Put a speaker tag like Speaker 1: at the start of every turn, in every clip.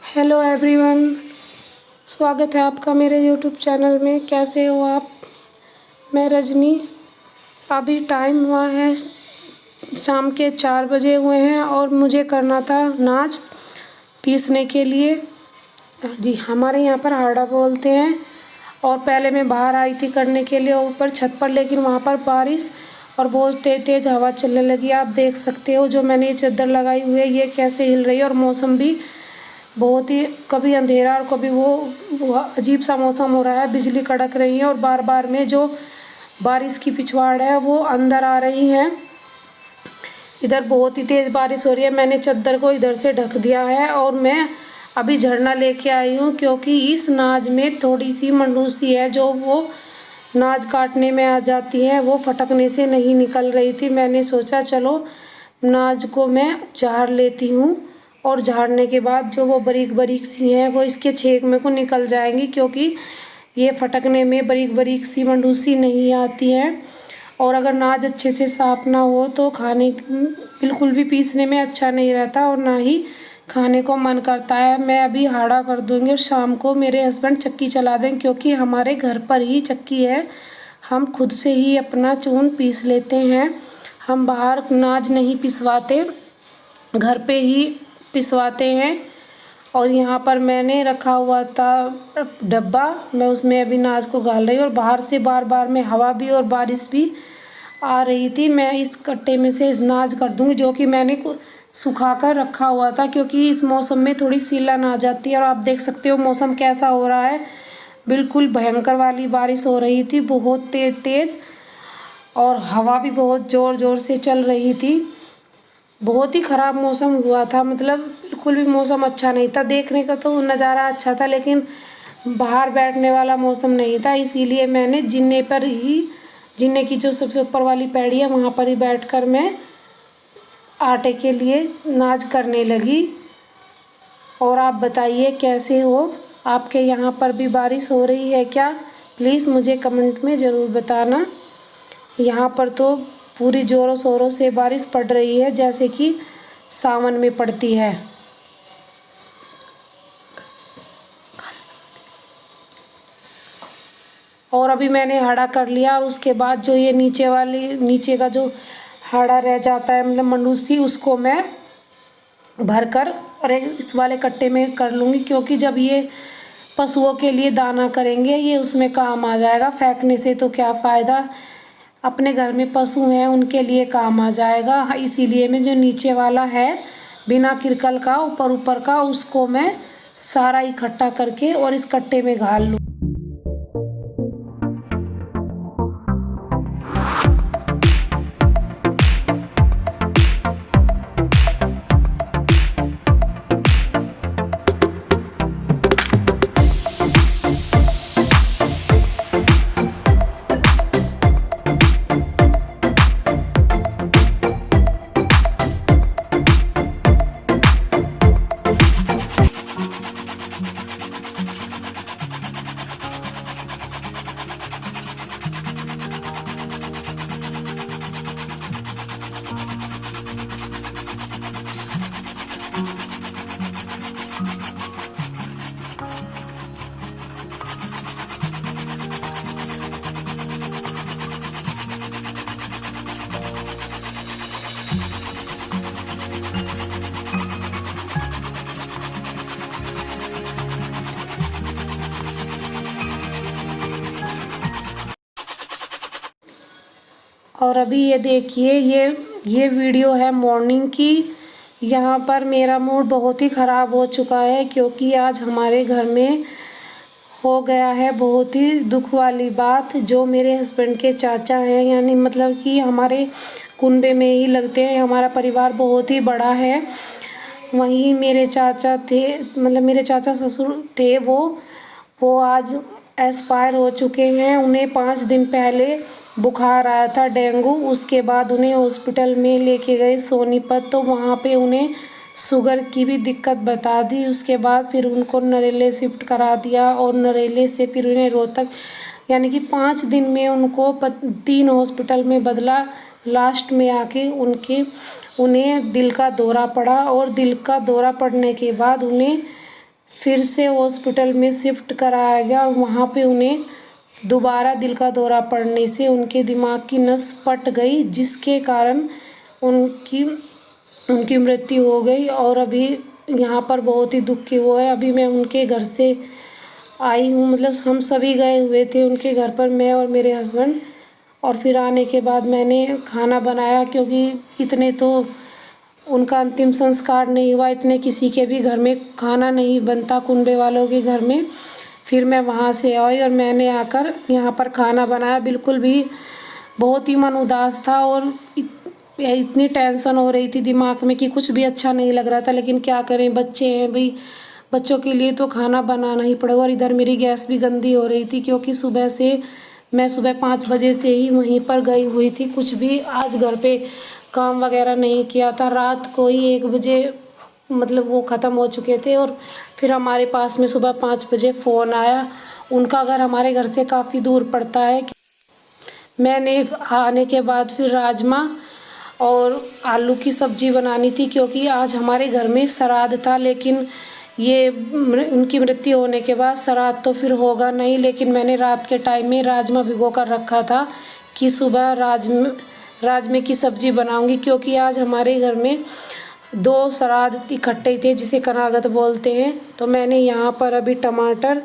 Speaker 1: Hello everyone, स्वागत है आपका मेरे यूट्यूब चैनल में। कैसे हो आप? मैं रजनी। अभी टाइम हुआ है शाम के 4 बजे हुए हैं और मुझे करना था नाच पीसने के लिए। जी, हमारे यहाँ पर हाड़ा बोलते हैं। और पहले मैं बाहर आई थी करने के लिए ऊपर छत पर, लेकिन वहाँ पर बारिश और बहुत तेज़ हवा चलने लगी। आप देख सकते हो जो मैंने ये चादर लगाई हुई है ये कैसे हिल रही है, और मौसम भी बहुत ही कभी अंधेरा और कभी वो अजीब सा मौसम हो रहा है। बिजली कड़क रही है और बार बार में जो बारिश की पिछवाड़ है वो अंदर आ रही है। इधर बहुत ही तेज़ बारिश हो रही है। मैंने चादर को इधर से ढक दिया है और मैं अभी झरना लेके आई हूँ, क्योंकि इस नाज में थोड़ी सी मंडूसी है जो वो नाज काटने में आ जाती है, वो फटकने से नहीं निकल रही थी। मैंने सोचा चलो नाज को मैं झाड़ लेती हूँ, और झाड़ने के बाद जो वो बारीक बारीक सी हैं वो इसके छेक में को निकल जाएंगी, क्योंकि ये फटकने में बारीक बारीक सी मंडूसी नहीं आती है। और अगर नाज अच्छे से साफ़ ना हो तो खाने बिल्कुल भी पीसने में अच्छा नहीं रहता और ना ही खाने को मन करता है। मैं अभी हाड़ा कर दूँगी और शाम को मेरे हस्बैंड चक्की चला दें, क्योंकि हमारे घर पर ही चक्की है। हम खुद से ही अपना चून पीस लेते हैं। हम बाहर नाज नहीं पिसवाते, घर पे ही पिसवाते हैं। और यहाँ पर मैंने रखा हुआ था डब्बा, मैं उसमें अभी नाज को गाल रही हूँ। और बाहर से बार बार में हवा भी और बारिश भी आ रही थी। मैं इस कट्टे में से नाज कर दूँगी जो कि मैंने सुखा कर रखा हुआ था, क्योंकि इस मौसम में थोड़ी सीलन आ जाती है। और आप देख सकते हो मौसम कैसा हो रहा है, बिल्कुल भयंकर वाली बारिश हो रही थी, बहुत तेज़ और हवा भी बहुत ज़ोर ज़ोर से चल रही थी। बहुत ही ख़राब मौसम हुआ था, मतलब बिल्कुल भी मौसम अच्छा नहीं था। देखने का तो नज़ारा अच्छा था, लेकिन बाहर बैठने वाला मौसम नहीं था। इसीलिए मैंने जिन्ने की जो सबसे ऊपर वाली पैड़ी है वहाँ पर ही बैठकर मैं आटे के लिए नाज करने लगी। और आप बताइए कैसे हो? आपके यहाँ पर भी बारिश हो रही है क्या? प्लीज़ मुझे कमेंट में ज़रूर बताना। यहाँ पर तो पूरी ज़ोरों शोरों से बारिश पड़ रही है, जैसे कि सावन में पड़ती है। और अभी मैंने हाड़ा कर लिया, और उसके बाद जो ये नीचे का जो हाड़ा रह जाता है, मतलब मंडूसी, उसको मैं भरकर और एक इस वाले कट्टे में कर लूँगी, क्योंकि जब ये पशुओं के लिए दाना करेंगे ये उसमें काम आ जाएगा। फेंकने से तो क्या फ़ायदा, अपने घर में पशु हैं उनके लिए काम आ जाएगा। इसीलिए मैं जो नीचे वाला है बिना किरकल का ऊपर ऊपर का, उसको मैं सारा इकट्ठा करके और इस कट्टे में घाल लूँ। और अभी ये देखिए, ये वीडियो है मॉर्निंग की। यहाँ पर मेरा मूड बहुत ही ख़राब हो चुका है, क्योंकि आज हमारे घर में हो गया है बहुत ही दुख वाली बात। जो मेरे हस्बैंड के चाचा हैं, यानी मतलब कि हमारे कुनबे में ही लगते हैं। हमारा परिवार बहुत ही बड़ा है। वहीं मेरे चाचा थे, मतलब मेरे चाचा ससुर थे, वो आज एक्सपायर हो चुके हैं। उन्हें 5 दिन पहले बुखार आया था, डेंगू। उसके बाद उन्हें हॉस्पिटल में लेके गए सोनीपत, तो वहाँ पे उन्हें शुगर की भी दिक्कत बता दी। उसके बाद फिर उनको नरेले शिफ्ट करा दिया, और नरेले से फिर उन्हें रोहतक, यानी कि 5 दिन में उनको 3 हॉस्पिटल में बदला। लास्ट में आके उन्हें दिल का दौरा पड़ा, और दिल का दौरा पड़ने के बाद उन्हें फिर से हॉस्पिटल में शिफ्ट कराया गया और वहाँ पे उन्हें दोबारा दिल का दौरा पड़ने से उनके दिमाग की नस फट गई, जिसके कारण उनकी उनकी मृत्यु हो गई। और अभी यहाँ पर बहुत ही दुख की वो है। अभी मैं उनके घर से आई हूँ, मतलब हम सभी गए हुए थे उनके घर पर, मैं और मेरे हस्बैंड। और फिर आने के बाद मैंने खाना बनाया, क्योंकि इतने तो उनका अंतिम संस्कार नहीं हुआ, इतने किसी के भी घर में खाना नहीं बनता, कुनबे वालों के घर में। फिर मैं वहाँ से आई और मैंने आकर यहाँ पर खाना बनाया। बिल्कुल भी बहुत ही मन उदास था और इतनी टेंशन हो रही थी दिमाग में कि कुछ भी अच्छा नहीं लग रहा था। लेकिन क्या करें, बच्चे हैं भाई, बच्चों के लिए तो खाना बनाना ही पड़ेगा। और इधर मेरी गैस भी गंदी हो रही थी, क्योंकि मैं सुबह 5 बजे से ही वहीं पर गई हुई थी। कुछ भी आज घर पे काम वगैरह नहीं किया था। रात को ही 1 बजे मतलब वो ख़त्म हो चुके थे। और फिर हमारे पास में सुबह 5 बजे फ़ोन आया। उनका घर हमारे घर से काफ़ी दूर पड़ता है। मैंने आने के बाद फिर राजमा और आलू की सब्ज़ी बनानी थी, क्योंकि आज हमारे घर में श्राद्ध था। लेकिन ये उनकी मृत्यु होने के बाद श्राद्ध तो फिर होगा नहीं। लेकिन मैंने रात के टाइम में राजमा भिगो कर रखा था कि सुबह राजमे की सब्ज़ी बनाऊंगी, क्योंकि आज हमारे घर में 2 श्राद्ध इकट्ठे थे, जिसे कनागत बोलते हैं। तो मैंने यहाँ पर अभी टमाटर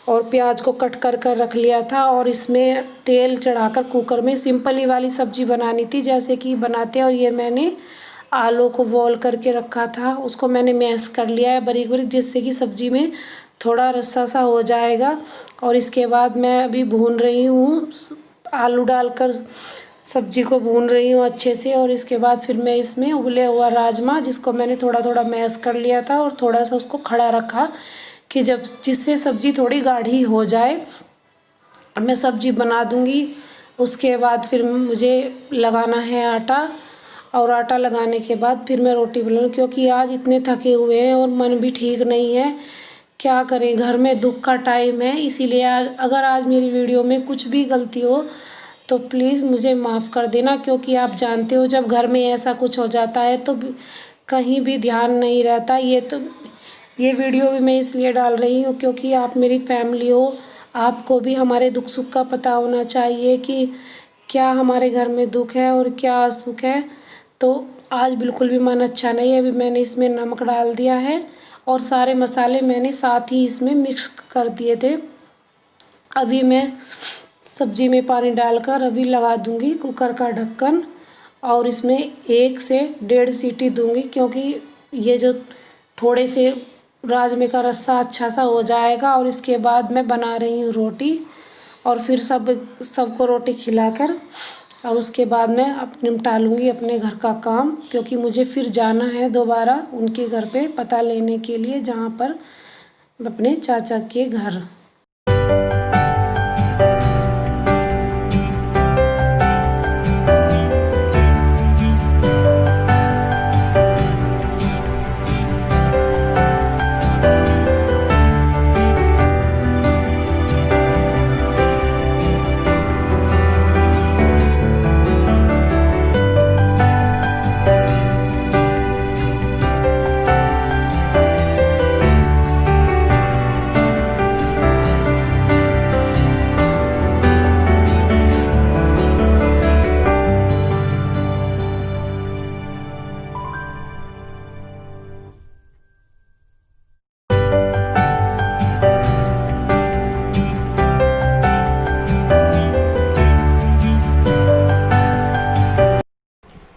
Speaker 1: और प्याज को कट कर रख लिया था और इसमें तेल चढ़ाकर कुकर में सिंपल ही वाली सब्ज़ी बनानी थी, जैसे कि बनाते हैं। और ये मैंने आलू को बॉईल करके रखा था, उसको मैंने मैश कर लिया है बारीक बारीक, जिससे कि सब्ज़ी में थोड़ा रस्सा सा हो जाएगा। और इसके बाद मैं अभी भून रही हूँ, आलू डालकर सब्ज़ी को भून रही हूँ अच्छे से। और इसके बाद फिर मैं इसमें उबले हुआ राजमा, जिसको मैंने थोड़ा थोड़ा मैश कर लिया था और थोड़ा सा उसको खड़ा रखा कि जिससे सब्ज़ी थोड़ी गाढ़ी हो जाए, और मैं सब्ज़ी बना दूँगी। उसके बाद फिर मुझे लगाना है आटा, और आटा लगाने के बाद फिर मैं रोटी बनाऊँ, क्योंकि आज इतने थके हुए हैं और मन भी ठीक नहीं है। क्या करें, घर में दुख का टाइम है। इसीलिए अगर आज मेरी वीडियो में कुछ भी गलती हो तो प्लीज़ मुझे माफ़ कर देना, क्योंकि आप जानते हो जब घर में ऐसा कुछ हो जाता है तो कहीं भी ध्यान नहीं रहता। ये वीडियो भी मैं इसलिए डाल रही हूँ क्योंकि आप मेरी फैमिली हो, आपको भी हमारे दुख सुख का पता होना चाहिए कि क्या हमारे घर में दुख है और क्या सुख है। तो आज बिल्कुल भी मन अच्छा नहीं है। अभी मैंने इसमें नमक डाल दिया है और सारे मसाले मैंने साथ ही इसमें मिक्स कर दिए थे। अभी मैं सब्ज़ी में पानी डालकर अभी लगा दूंगी कुकर का ढक्कन, और इसमें 1 से 1.5 सीटी दूंगी, क्योंकि ये जो थोड़े से राजमे का रस्सा अच्छा सा हो जाएगा। और इसके बाद मैं बना रही हूँ रोटी, और फिर सबको रोटी खिलाकर और उसके बाद मैं निपटा लूँगी अपने घर का काम, क्योंकि मुझे फिर जाना है दोबारा उनके घर पे पता लेने के लिए, जहाँ पर अपने चाचा के घर।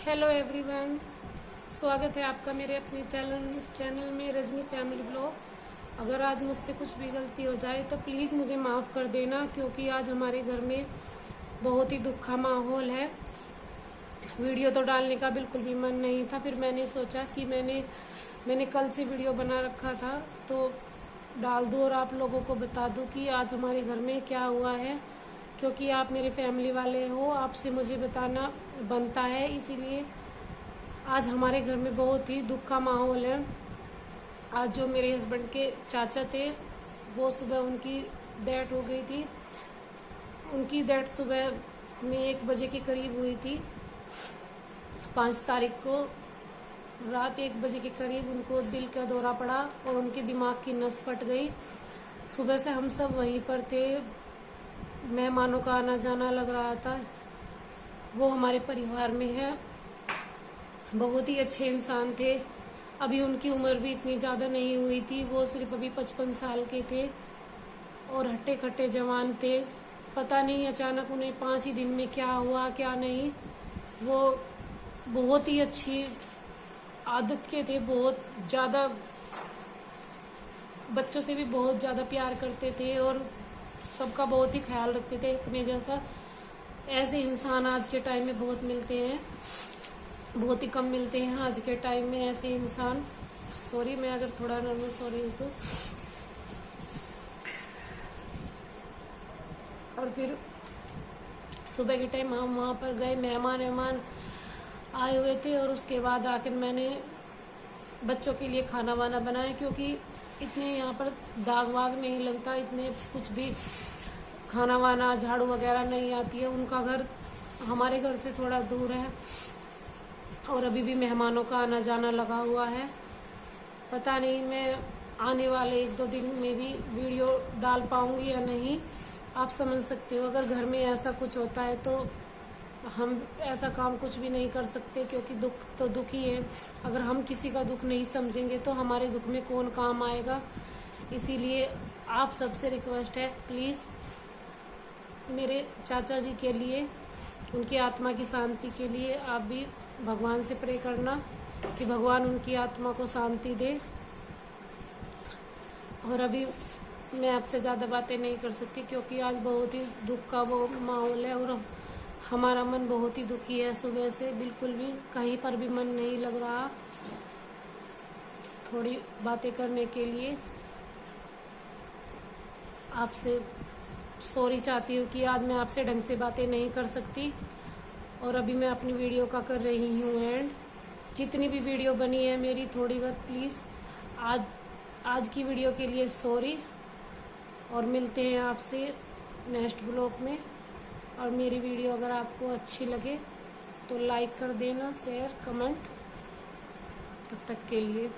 Speaker 1: हेलो एवरीवन, स्वागत है आपका मेरे अपने चैनल में रजनी फैमिली ब्लॉग। अगर आज मुझसे कुछ भी गलती हो जाए तो प्लीज़ मुझे माफ़ कर देना, क्योंकि आज हमारे घर में बहुत ही दुख का माहौल है। वीडियो तो डालने का बिल्कुल भी मन नहीं था। फिर मैंने सोचा कि मैंने कल से वीडियो बना रखा था तो डाल दूँ और आप लोगों को बता दूँ कि आज हमारे घर में क्या हुआ है, क्योंकि आप मेरे फैमिली वाले हो, आपसे मुझे बताना बनता है। इसीलिए आज हमारे घर में बहुत ही दुख का माहौल है। आज जो मेरे हस्बैंड के चाचा थे, वो सुबह उनकी डेथ हो गई थी। उनकी डेथ सुबह में 1 बजे के करीब हुई थी, 5 तारीख को। रात 1 बजे के करीब उनको दिल का दौरा पड़ा और उनके दिमाग की नस फट गई। सुबह से हम सब वहीं पर थे, मेहमानों का आना जाना लग रहा था। वो हमारे परिवार में है, बहुत ही अच्छे इंसान थे। अभी उनकी उम्र भी इतनी ज़्यादा नहीं हुई थी, वो सिर्फ अभी 55 साल के थे और हट्टे कट्टे जवान थे। पता नहीं अचानक उन्हें 5 ही दिन में क्या हुआ क्या नहीं। वो बहुत ही अच्छी आदत के थे, बहुत ज़्यादा बच्चों से भी बहुत ज़्यादा प्यार करते थे और सबका बहुत ही ख्याल रखते थे अपने जैसा। ऐसे इंसान आज के टाइम में बहुत मिलते हैं, बहुत ही कम मिलते हैं आज के टाइम में ऐसे इंसान। सॉरी मैं अगर थोड़ा नर्वस हो रही हूँ तो। और फिर सुबह के टाइम हम वहाँ पर गए, मेहमान आए हुए थे और उसके बाद आकर मैंने बच्चों के लिए खाना वाना बनाया, क्योंकि इतने यहाँ पर दाग वाग नहीं लगता, इतने कुछ भी खाना वाना झाड़ू वगैरह नहीं आती है। उनका घर हमारे घर से थोड़ा दूर है और अभी भी मेहमानों का आना जाना लगा हुआ है। पता नहीं मैं आने वाले 1-2 दिन में भी वीडियो डाल पाऊँगी या नहीं, आप समझ सकते हो। अगर घर में ऐसा कुछ होता है तो हम ऐसा काम कुछ भी नहीं कर सकते, क्योंकि दुख तो दुख ही है। अगर हम किसी का दुख नहीं समझेंगे तो हमारे दुख में कौन काम आएगा। इसीलिए आप सबसे रिक्वेस्ट है, प्लीज़ मेरे चाचा जी के लिए, उनकी आत्मा की शांति के लिए आप भी भगवान से प्रे करना कि भगवान उनकी आत्मा को शांति दे। और अभी मैं आपसे ज़्यादा बातें नहीं कर सकती, क्योंकि आज बहुत ही दुख का वो माहौल है और हमारा मन बहुत ही दुखी है। सुबह से बिल्कुल भी कहीं पर भी मन नहीं लग रहा थोड़ी बातें करने के लिए। आपसे सॉरी चाहती हूँ कि आज मैं आपसे ढंग से बातें नहीं कर सकती। और अभी मैं अपनी वीडियो का कर रही हूँ एंड। जितनी भी वीडियो बनी है मेरी थोड़ी बहुत, प्लीज़ आज की वीडियो के लिए सॉरी। और मिलते हैं आपसे नेक्स्ट ब्लॉग में। और मेरी वीडियो अगर आपको अच्छी लगे तो लाइक कर देना, शेयर कमेंट। तब तक के लिए